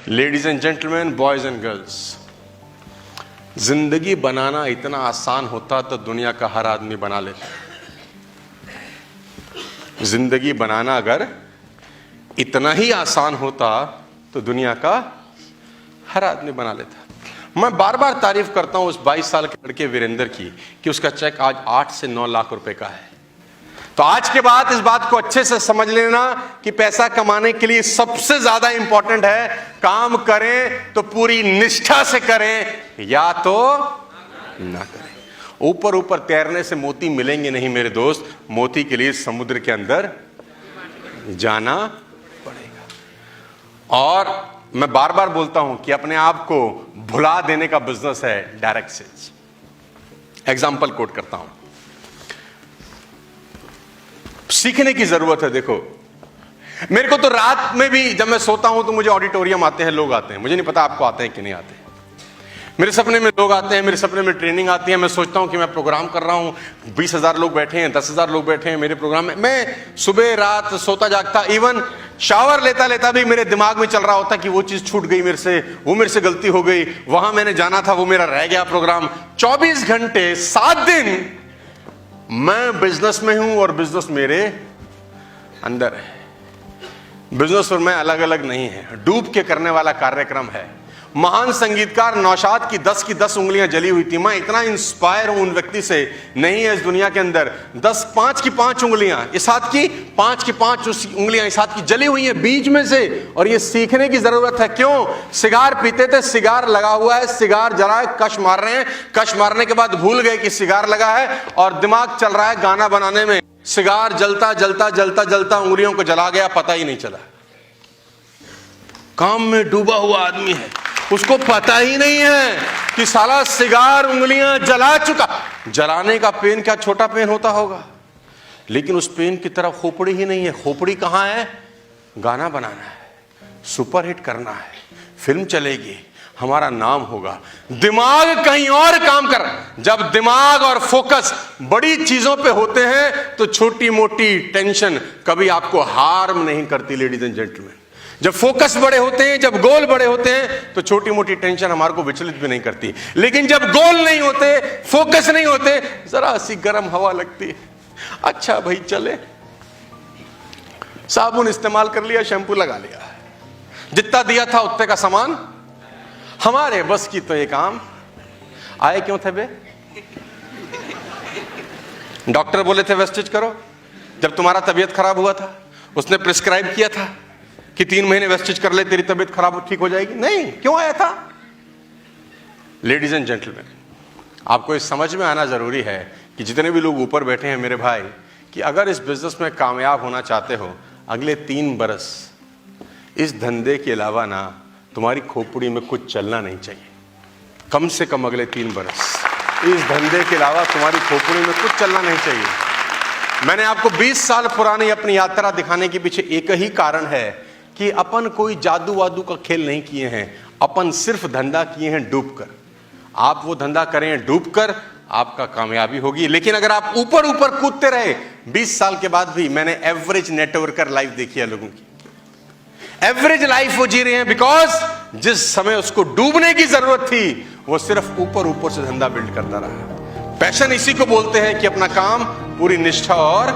Ladies and gentleman, boys and girls, जिंदगी बनाना इतना आसान होता तो दुनिया का हर आदमी बना लेता। जिंदगी बनाना अगर इतना ही आसान होता तो दुनिया का हर आदमी बना लेता। मैं बार बार तारीफ करता हूं उस 22 साल के लड़के वीरेंद्र की कि उसका चेक आज 8 से 9 लाख रुपए का है। तो आज के बाद इस बात को अच्छे से समझ लेना कि पैसा कमाने के लिए सबसे ज्यादा इंपॉर्टेंट है काम करें तो पूरी निष्ठा से करें या तो ना करें। ऊपर ऊपर तैरने से मोती मिलेंगे नहीं मेरे दोस्त, मोती के लिए समुद्र के अंदर जाना पड़ेगा। और मैं बार बार बोलता हूं कि अपने आप को भुला देने का बिजनेस है डायरेक्ट सेल्स। एग्जाम्पल कोट करता हूं, सीखने की जरूरत है। देखो मेरे को तो रात में भी जब मैं सोता हूं तो मुझे ऑडिटोरियम आते हैं, लोग आते हैं, मुझे नहीं पता आपको आते हैं कि नहीं आते। मेरे सपने में लोग आते हैं, मेरे सपने में ट्रेनिंग आती है। मैं सोचता हूं कि मैं प्रोग्राम कर रहा हूं, 20,000 लोग बैठे हैं, 10,000 लोग बैठे हैं मेरे प्रोग्राम में। मैं सुबह रात सोता जागता, इवन शावर लेता लेता भी मेरे दिमाग में चल रहा होता कि वो चीज छूट गई मेरे से, वो मेरे से गलती हो गई, वहां मैंने जाना था वो मेरा रह गया प्रोग्राम। 24 घंटे 7 दिन मैं बिजनेस में हूं और बिजनेस मेरे अंदर है। बिजनेस और मैं अलग अलग नहीं है, डूब के करने वाला कार्यक्रम है। महान संगीतकार नौशाद की 10 की 10 उंगलियां जली हुई थी। मैं इतना इंस्पायर हूं उन व्यक्ति से, नहीं है इस दुनिया के अंदर 5 की 5 उंगलियां इस हाथ की, 5 की 5 उंगलियां इस हाथ की जली हुई है बीच में से। और ये सीखने की जरूरत है। क्यों? सिगार पीते थे, सिगार लगा हुआ है, सिगार जलाए, कश मार रहे हैं, कश मारने के बाद भूल गए कि सिगार लगा है और दिमाग चल रहा है गाना बनाने में। सिगार जलता जलता जलता जलता उंगलियों को जला गया, पता ही नहीं चला। काम में डूबा हुआ आदमी है, उसको पता ही नहीं है कि साला सिगार उंगलियां जला चुका। जलाने का पेन क्या छोटा पेन होता होगा, लेकिन उस पेन की तरफ खोपड़ी ही नहीं है। खोपड़ी कहां है? गाना बनाना है, सुपरहिट करना है, फिल्म चलेगी, हमारा नाम होगा। दिमाग कहीं और काम कर। जब दिमाग और फोकस बड़ी चीजों पे होते हैं तो छोटी मोटी टेंशन कभी आपको हार्म नहीं करती। लेडीज एंड जेंटलमैन, जब फोकस बड़े होते हैं, जब गोल बड़े होते हैं तो छोटी मोटी टेंशन हमारे को विचलित भी नहीं करती। लेकिन जब गोल नहीं होते, फोकस नहीं होते, जरा सी गर्म हवा लगती है, अच्छा भाई चले, साबुन इस्तेमाल कर लिया, शैंपू लगा लिया, जितना दिया था उतने का सामान हमारे बस की तो ये काम। आए क्यों थे बे? डॉक्टर बोले थे वेस्टेज करो। जब तुम्हारा तबीयत खराब हुआ था उसने प्रिस्क्राइब किया था कि 3 महीने वेस्टेज कर ले, तेरी तबीयत खराब ठीक हो जाएगी। नहीं, क्यों आया था? लेडीज एंड जेंटलमैन, आपको इस समझ में आना जरूरी है कि जितने भी लोग ऊपर बैठे हैं मेरे भाई, कि अगर इस बिजनेस में कामयाब होना चाहते हो, अगले 3 बरस इस धंधे के अलावा ना तुम्हारी खोपड़ी में कुछ चलना नहीं चाहिए। कम से कम अगले 3 बरस इस धंधे के अलावा तुम्हारी खोपड़ी में कुछ चलना नहीं चाहिए। मैंने आपको 20 साल पुरानी अपनी यात्रा दिखाने के पीछे एक ही कारण है कि अपन कोई जादू वादू का खेल नहीं किए हैं, अपन सिर्फ धंधा किए हैं डूब कर। आप वो धंधा करें डूब कर, आपका कामयाबी होगी। लेकिन अगर आप ऊपर ऊपर कूदते रहे, 20 साल के बाद भी मैंने एवरेज नेटवर्कर लाइफ देखी है लोगों की। एवरेज लाइफ वो जी रहे हैं बिकॉज जिस समय उसको डूबने की जरूरत थी वो सिर्फ ऊपर ऊपर से धंधा बिल्ड करता रहा। पैशन इसी को बोलते हैं कि अपना काम पूरी निष्ठा और